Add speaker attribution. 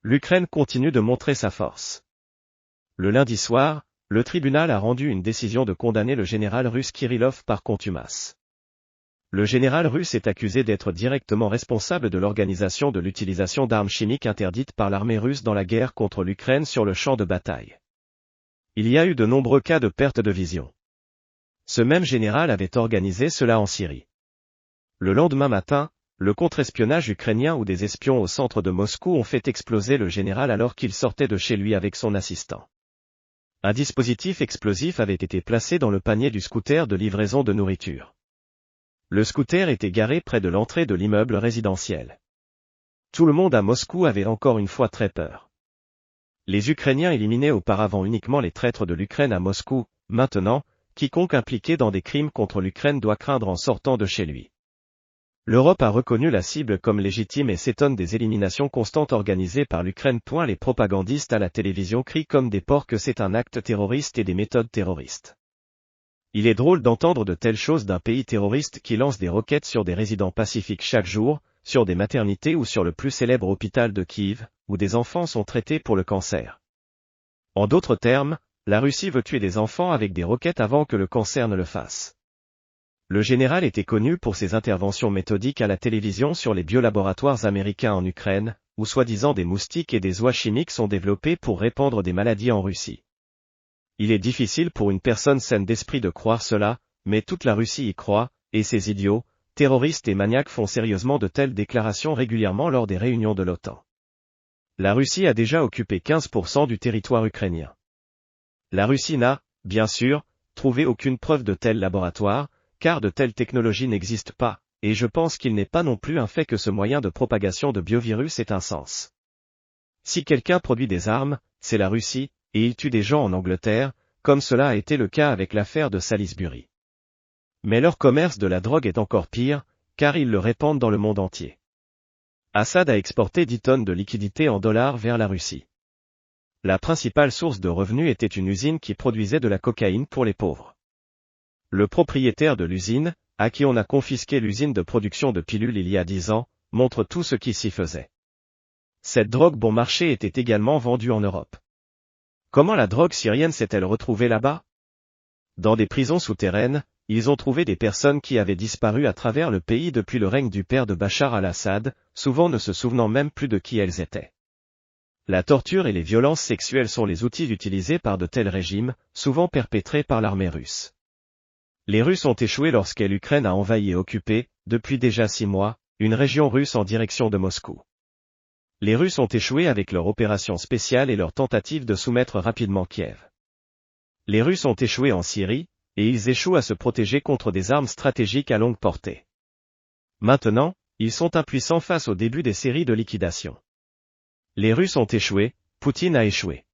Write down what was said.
Speaker 1: l'Ukraine continue de montrer sa force. Le lundi soir, le tribunal a rendu une décision de condamner le général russe Kirillov par contumace. Le général russe est accusé d'être directement responsable de l'organisation de l'utilisation d'armes chimiques interdites par l'armée russe dans la guerre contre l'Ukraine sur le champ de bataille. Il y a eu de nombreux cas de perte de vision. Ce même général avait organisé cela en Syrie. Le lendemain matin, le contre-espionnage ukrainien ou des espions au centre de Moscou ont fait exploser le général alors qu'il sortait de chez lui avec son assistant. Un dispositif explosif avait été placé dans le panier du scooter de livraison de nourriture. Le scooter était garé près de l'entrée de l'immeuble résidentiel. Tout le monde à Moscou avait encore une fois très peur. Les Ukrainiens éliminaient auparavant uniquement les traîtres de l'Ukraine à Moscou. Maintenant, quiconque impliqué dans des crimes contre l'Ukraine doit craindre en sortant de chez lui. L'Europe a reconnu la cible comme légitime et s'étonne des éliminations constantes organisées par l'Ukraine. Les propagandistes à la télévision crient comme des porcs que c'est un acte terroriste et des méthodes terroristes. Il est drôle d'entendre de telles choses d'un pays terroriste qui lance des roquettes sur des résidents pacifiques chaque jour, sur des maternités ou sur le plus célèbre hôpital de Kiev, où des enfants sont traités pour le cancer. En d'autres termes, la Russie veut tuer des enfants avec des roquettes avant que le cancer ne le fasse. Le général était connu pour ses interventions méthodiques à la télévision sur les biolaboratoires américains en Ukraine, où soi-disant des moustiques et des oies chimiques sont développés pour répandre des maladies en Russie. Il est difficile pour une personne saine d'esprit de croire cela, mais toute la Russie y croit, et ces idiots, terroristes et maniaques font sérieusement de telles déclarations régulièrement lors des réunions de l'OTAN. La Russie a déjà occupé 15% du territoire ukrainien. La Russie n'a, bien sûr, trouvé aucune preuve de tels laboratoires, car de telles technologies n'existent pas, et je pense qu'il n'est pas non plus un fait que ce moyen de propagation de biovirus ait un sens. Si quelqu'un produit des armes, c'est la Russie, et il tue des gens en Angleterre, comme cela a été le cas avec l'affaire de Salisbury. Mais leur commerce de la drogue est encore pire, car ils le répandent dans le monde entier. Assad a exporté 10 tonnes de liquidités en dollars vers la Russie. La principale source de revenus était une usine qui produisait de la cocaïne pour les pauvres. Le propriétaire de l'usine, à qui on a confisqué l'usine de production de pilules il y a 10 ans, montre tout ce qui s'y faisait. Cette drogue bon marché était également vendue en Europe. Comment la drogue syrienne s'est-elle retrouvée là-bas? Dans des prisons souterraines, ils ont trouvé des personnes qui avaient disparu à travers le pays depuis le règne du père de Bachar al-Assad, souvent ne se souvenant même plus de qui elles étaient. La torture et les violences sexuelles sont les outils utilisés par de tels régimes, souvent perpétrés par l'armée russe. Les Russes ont échoué lorsque l'Ukraine a envahi et occupé, depuis déjà 6 mois, une région russe en direction de Moscou. Les Russes ont échoué avec leur opération spéciale et leur tentative de soumettre rapidement Kiev. Les Russes ont échoué en Syrie, et ils échouent à se protéger contre des armes stratégiques à longue portée. Maintenant, ils sont impuissants face au début des séries de liquidation. Les Russes ont échoué, Poutine a échoué.